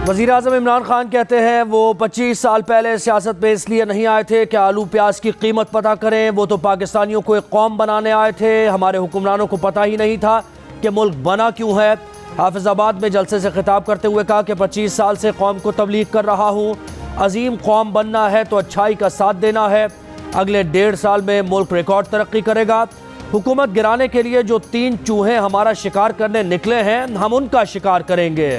वज़ीर आज़म इमरान खान कहते हैं वो 25 साल पहले सियासत में इसलिए नहीं आए थे कि आलू प्याज की कीमत पता करें। वो तो पाकिस्तानियों को एक कौम बनाने आए थे। हमारे हुक्मरानों को पता ही नहीं था कि मुल्क बना क्यों है। हाफिजाबाद में जलसे से खिताब करते हुए कहा कि 25 साल से कौम को तबलीग कर रहा हूँ। अजीम कौम बनना है तो अच्छाई का साथ देना है। अगले 1.5 साल में मुल्क रिकॉर्ड तरक्की करेगा। हुकूमत गिराने के लिए जो 3 चूहे हमारा शिकार करने निकले हैं, हम उनका शिकार करेंगे।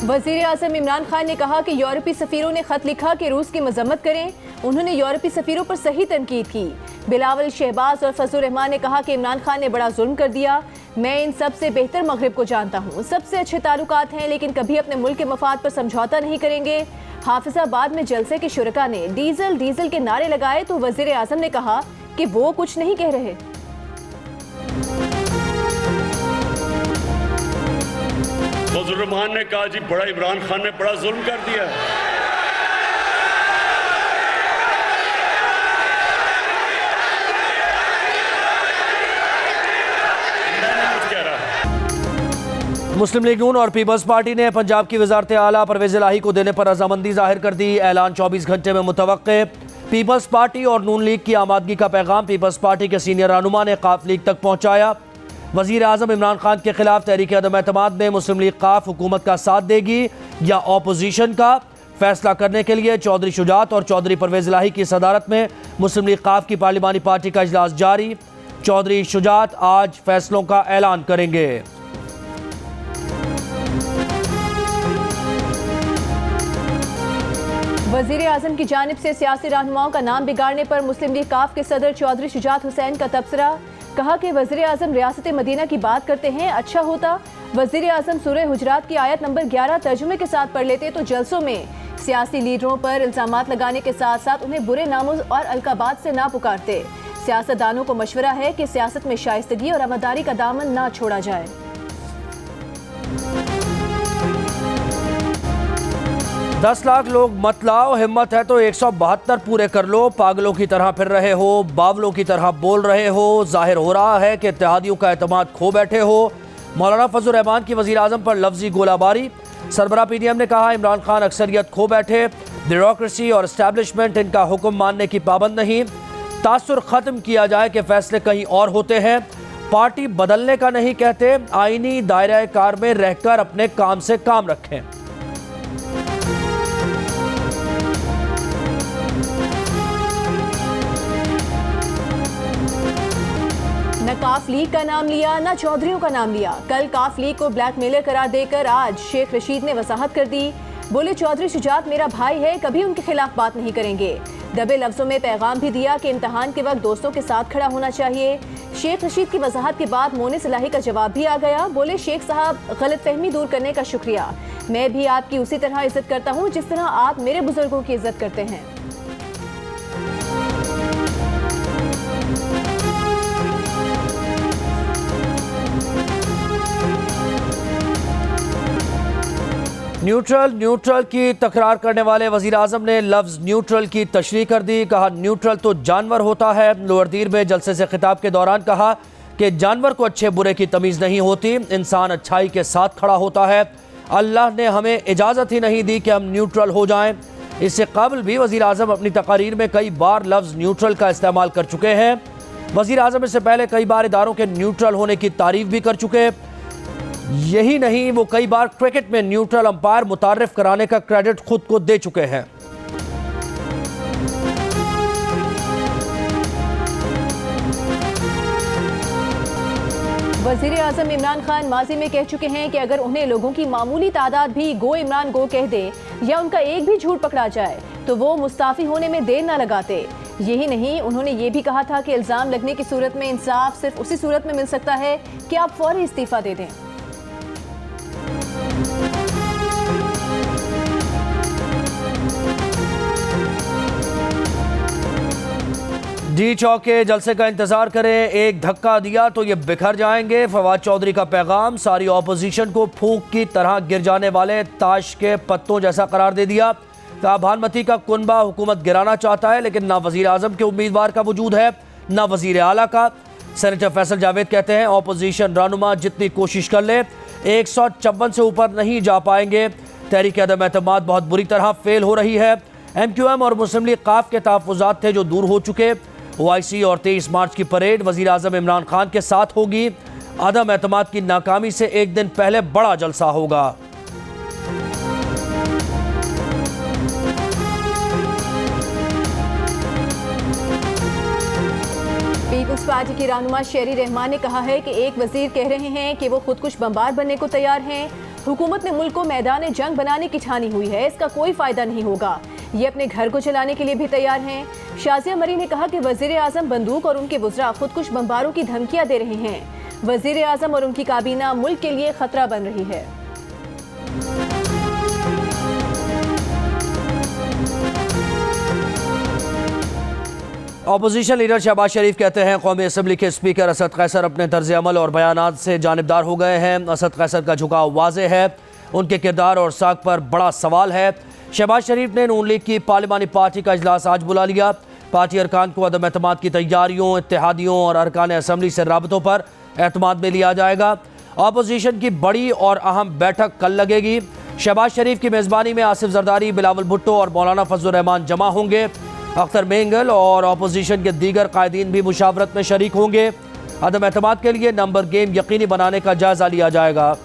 वज़ीर आज़म इमरान खान ने कहा कि यूरोपीय सफ़ीरों ने ख़त लिखा कि रूस की मजम्मत करें। उन्होंने यूरोपीय सफ़ीरों पर सही तनकीद की। बिलावल, शहबाज और फजल रहमान ने कहा कि इमरान खान ने बड़ा जुल्म कर दिया। मैं इन सब से बेहतर मगरिब को जानता हूँ। सबसे अच्छे ताल्लुकात हैं, लेकिन कभी अपने मुल्क के मफाद पर समझौता नहीं करेंगे। हाफिजाबाद में जलसे के शुरका ने डीजल डीजल के नारे लगाए तो वज़ीर आज़म ने कहा कि वो कुछ नहीं कह रहे। फजल रहमान ने कहा जी बड़ा इमरान खान ने बड़ा जुल्म कर दिया। मुस्लिम लीग नून और पीपल्स पार्टी ने पंजाब की वज़ारत आला परवेज़ इलाही को देने पर रजामंदी जाहिर कर दी। ऐलान 24 घंटे में मुतवक्के। पीपल्स पार्टी और नून लीग की आमादगी का पैगाम पीपल्स पार्टी के सीनियर रहनुमा ने काफ लीग तक पहुँचाया। वज़ीर आज़म इमरान खान के खिलाफ तहरीक अदम एतमाद में मुस्लिम लीग काफ हुकूमत का साथ देगी या अपोजिशन का, फैसला करने के लिए चौधरी शुजात और चौधरी परवेज़ इलाही की सदारत में मुस्लिम लीग काफ की पार्लिमानी पार्टी का इजलास जारी। चौधरी शुजात आज फैसलों का ऐलान करेंगे। वज़ीर आज़म की जानिब से सियासी रहनुमाओं का नाम बिगाड़ने पर मुस्लिम लीग काफ के सदर चौधरी शुजात हुसैन का तबसरा। कहा कि वज़ीर आज़म रियासत मदीना की बात करते हैं, अच्छा होता वज़ीर आज़म सूरह हुजरात की आयत नंबर 11 तर्जुमे के साथ पढ़ लेते तो जलसों में सियासी लीडरों पर इल्ज़ामात लगाने के साथ साथ उन्हें बुरे नामों और अलकाबात से ना पुकारते। सियासतदानों को मशवरा है कि सियासत में शाइस्तगी और अमदारी का दामन ना छोड़ा जाए। 10 लाख लोग मत लाओ, हिम्मत है तो 172 पूरे कर लो। पागलों की तरह फिर रहे हो, बावलों की तरह बोल रहे हो। जाहिर हो रहा है कि इत्तेहादियों का एतमाद खो बैठे हो। मौलाना फजल रहमान की वज़ीर आज़म पर लफ्जी गोलाबारी। सरबराह PDM ने कहा इमरान खान अक्सरियत खो बैठे। ब्यूरोक्रेसी और इस्टेब्लिशमेंट इनका हुक्म मानने की पाबंद नहीं। तासुर ख़त्म किया जाए कि फ़ैसले कहीं और होते हैं। पार्टी बदलने का नहीं कहते, आईनी दायरा कार में रहकर अपने काम से काम रखें। न काफ लीग का नाम लिया, न चौधरियों का नाम लिया। कल काफ लीग को ब्लैकमेलर करार देकर आज शेख रशीद ने वजाहत कर दी। बोले चौधरी शुजात मेरा भाई है, कभी उनके खिलाफ बात नहीं करेंगे। दबे लफ्जों में पैगाम भी दिया कि इम्तहान के वक्त दोस्तों के साथ खड़ा होना चाहिए। शेख रशीद की वजाहत के बाद मोनिस इलाही का जवाब भी आ गया। बोले शेख साहब गलतफहमी दूर करने का शुक्रिया। मैं भी आपकी उसी तरह इज्जत करता हूँ जिस तरह आप मेरे बुजुर्गों की इज्जत करते हैं। न्यूट्रल की तकरार करने वाले वज़ीर आज़म ने लफ्ज़ न्यूट्रल की तशरीह कर दी। कहा न्यूट्रल तो जानवर होता है। लोअरदीर में जलसे से खिताब के दौरान कहा कि जानवर को अच्छे बुरे की तमीज़ नहीं होती, इंसान अच्छाई के साथ खड़ा होता है। अल्लाह ने हमें इजाज़त ही नहीं दी कि हम न्यूट्रल हो जाएं। इससे कबल भी वज़ीर आज़म अपनी तकारीर में कई बार लफ्ज़ न्यूट्रल का इस्तेमाल कर चुके हैं। वज़ीर आज़म इससे पहले कई बार इदारों के न्यूट्रल होने की तारीफ़ भी कर चुके। यही नहीं, वो कई बार क्रिकेट में न्यूट्रल अंपायर मुतारिफ कराने का क्रेडिट खुद को दे चुके हैं। वज़ीर आज़म इमरान खान माजी में कह चुके हैं कि अगर उन्हें लोगों की मामूली तादाद भी गो इमरान गो कह दे या उनका एक भी झूठ पकड़ा जाए तो वो मुस्ताफ़ी होने में देर ना लगाते। यही नहीं, उन्होंने ये भी कहा था कि इल्ज़ाम लगने की सूरत में इंसाफ सिर्फ उसी सूरत में मिल सकता है कि आप फौरी इस्तीफ़ा दे दें। डी चौक के जलसे का इंतजार करें, एक धक्का दिया तो ये बिखर जाएंगे। फवाद चौधरी का पैगाम सारी ऑपोजिशन को फूंक की तरह गिर जाने वाले ताश के पत्तों जैसा करार दे दिया। भानमती का कुनबा हुकूमत गिराना चाहता है, लेकिन ना वजीर आजम के उम्मीदवार का वजूद है न वजीर आला का। सेनेटर फैसल जावेद कहते हैं ऑपोजिशन रहनुमा जितनी कोशिश कर ले 154 से ऊपर नहीं जा पाएंगे। तहरीक अदम एतमाद बहुत बुरी तरह फेल हो रही है। MQM और मुस्लिम लीग काफ के तहफ़्फ़ुज़ात थे जो दूर हो चुके। OIC और 23 मार्च की परेड वज़ीर आज़म इमरान खान के साथ होगी। अदम एतमाद की नाकामी से एक दिन पहले बड़ा जलसा होगा। पीपुल्स पार्टी की रहनुमा शेरी रहमान ने कहा है कि एक वजीर कह रहे हैं कि वो खुदकुश बमबार बनने को तैयार हैं। हुकूमत ने मुल्क को मैदान जंग बनाने की ठानी हुई है, इसका कोई फायदा नहीं होगा। ये अपने घर को चलाने के लिए भी तैयार हैं। शाजिया मरी ने कहा कि वजीर आजम बंदूक और उनके वज़रा खुदकुश बमबारों की धमकियां दे रहे हैं। वजीर आजम और उनकी काबीना मुल्क के लिए खतरा बन रही है। अपोजिशन लीडर शहबाज शरीफ कहते हैं कौमी असम्बली के स्पीकर असद कैसर अपने तर्ज अमल और बयानात से जानिबदार हो गए हैं। असद कैसर का झुकाव वाज़े है, उनके किरदार और साख पर बड़ा सवाल है। शहबाज शरीफ ने नून लीग की पार्लिमानी पार्टी का इजलास आज बुला लिया। पार्टी अरकान को अदम एतमाद की तैयारियों, इत्तेहादियों और अरकान असम्बली से राबतों पर एतमाद में लिया जाएगा। अपोजिशन की बड़ी और अहम बैठक कल लगेगी। शहबाज शरीफ की मेज़बानी में आसिफ जरदारी, बिलावल भुट्टो और मौलाना फजलुर रहमान जमा होंगे। अख्तर मेंगल और अपोजिशन के दीगर कायदीन भी मुशावरत में शरीक होंगे। अदम एतमाद के लिए नंबर गेम यकीनी बनाने का जायजा लिया जाएगा।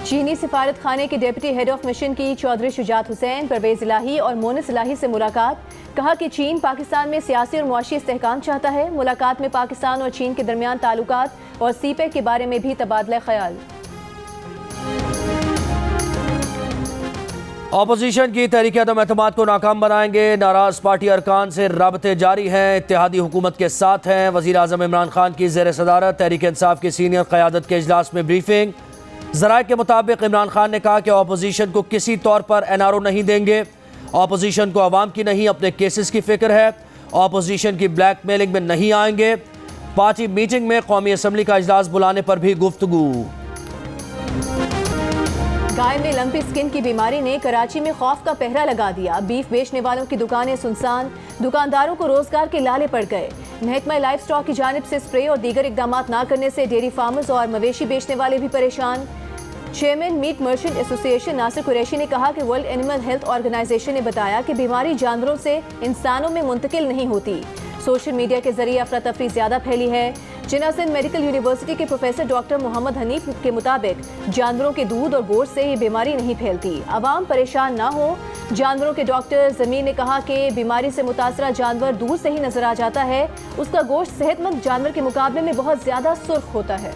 चीनी सिफारत खाने के डिप्टी हेड ऑफ मिशन की चौधरी शुजात हुसैन, परवेज इलाही और मोनिस इलाही से मुलाकात। कहा कि चीन पाकिस्तान में सियासी और मुआशी इस्तेहकाम चाहता है। मुलाकात में पाकिस्तान और चीन के दरमियान ताल्लुकात और सीपेक के बारे में भी तबादला ख्याल। अपोजिशन की तहरीक अदम एतमाद को नाकाम बनाएंगे। नाराज पार्टी अरकान से राबते जारी हैं, इत्तेहादी हुकूमत के साथ हैं। वज़ीर आज़म इमरान खान की ज़ेर सदारत तहरीक इंसाफ की सीनियर क़यादत के इजलास में ब्रीफिंग। ज़राए के मुताबिक इमरान खान ने कहा कि अपोजिशन को किसी तौर पर NRO नहीं देंगे। अपोजिशन को अवाम की नहीं अपने केसेस की फिक्र है। अपोजिशन की ब्लैकमेलिंग में नहीं आएंगे। पार्टी मीटिंग में कौमी असम्बली का इजलास बुलाने पर भी गुफ्तगू। गाय में लंपी स्किन की बीमारी ने कराची में खौफ का पहरा लगा दिया। बीफ बेचने वालों की दुकानें सुनसान, दुकानदारों को रोजगार के लाले पड़ गए। महकमा लाइफ स्टॉक की जानिब से स्प्रे और दीगर इकदाम न करने से डेयरी फार्मर्स और मवेशी बेचने वाले भी परेशान। Chairman meat merchant association Nasir Qureshi ने कहा कि वर्ल्ड एनिमल हेल्थ ऑर्गेनाइजेशन ने बताया कि बीमारी जानवरों से इंसानों में मुंतकिल नहीं होती। सोशल मीडिया के जरिए अफरा तफरी ज्यादा फैली है। जिन्ना सिंध मेडिकल यूनिवर्सिटी के प्रोफेसर डॉक्टर मोहम्मद हनीफ के मुताबिक जानवरों के दूध और गोश्त से ये बीमारी नहीं फैलती। आवाम परेशान ना हो। जानवरों के डॉक्टर जमीर ने कहा कि बीमारी से मुतासरा जानवर दूर से ही नजर आ जाता है। उसका गोश्त सेहतमंद जानवर के मुकाबले में बहुत ज्यादा सुर्ख होता है।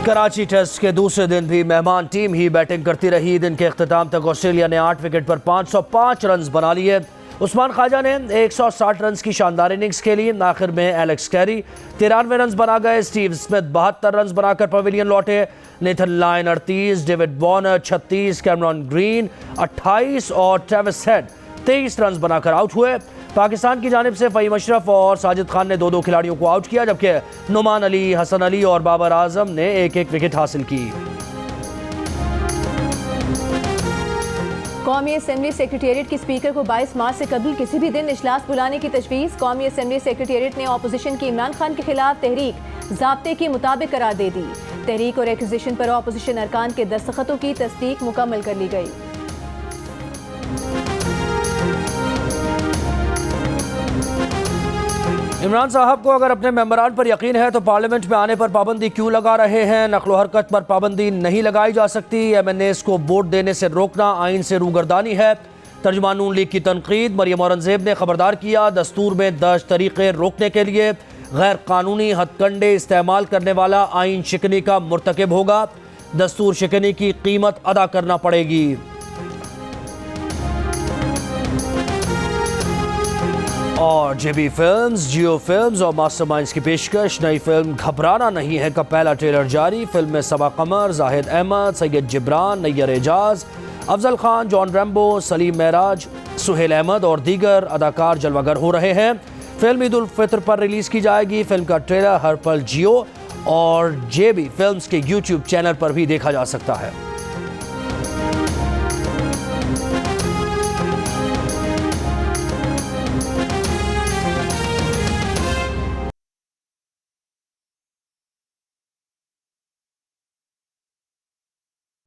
कराची टेस्ट के दूसरे दिन भी मेहमान टीम ही बैटिंग करती रही। दिन के अख्ताम तक ऑस्ट्रेलिया ने 8 विकेट पर 505 रन बना लिए। उस्मान ख्वाजा ने 160 रन की शानदार इनिंग्स खेली। आखिर में एलेक्स कैरी 93 रन बना गए। स्टीव स्मिथ 72 रन बनाकर पवेलियन लौटे। Nathan Lyon 38, David Warner 36, Cameron green 28 और ट्रेविस हेड 23 रन बनाकर आउट हुए। पाकिस्तान की जानिब से फ़हीम अशरफ और साजिद खान ने 2-2 खिलाड़ियों को आउट किया, जबकि नुमान अली, हसन अली और बाबर आजम ने 1-1 विकेट हासिल की। कौमी असम्बली सेक्रेटेरिएट की स्पीकर को 22 मार्च से कबल किसी भी दिन इजलास बुलाने की तजवीज़। कौमी असम्बली सेक्रेटेरिएट ने अपोजिशन की इमरान खान के खिलाफ तहरीक ज़ाब्ते के मुताबिक करार दे दी। तहरीक और एक्विजिशन पर अपोजिशन अरकान के दस्तखतों की तस्दीक मुकम्मल कर ली गई। इमरान साहब को अगर अपने मेंबरान पर यकीन है तो पार्लियामेंट में आने पर पाबंदी क्यों लगा रहे हैं? नकलो हरकत पर पाबंदी नहीं लगाई जा सकती। MNAs को वोट देने से रोकना आइन से रूगर्दानी है। तर्जुमान नून लीग की तनकीद। मरियम औरंगजेब ने खबरदार किया, दस्तूर में दर्ज तरीके रोकने के लिए गैर कानूनी हथकंडे इस्तेमाल करने वाला आइन शिकनी का मुर्तकिब होगा। दस्तूर शिकनी की कीमत अदा करना पड़ेगी। और जेबी फिल्म्स, जियो फिल्म्स और मास्टरमाइंड्स की पेशकश नई फिल्म घबराना नहीं है का पहला ट्रेलर जारी। फिल्म में सबा कमर, जाहिद अहमद, सैयद जिब्रान, नैयर एजाज, अफजल खान, जॉन रैम्बो, सलीम महराज, सुहेल अहमद और दीगर अदाकार जलवागर हो रहे हैं। फिल्म ईद उल फितर पर रिलीज की जाएगी। फिल्म का ट्रेलर हर पल जियो और जेबी फिल्म्स के यूट्यूब चैनल पर भी देखा जा सकता है।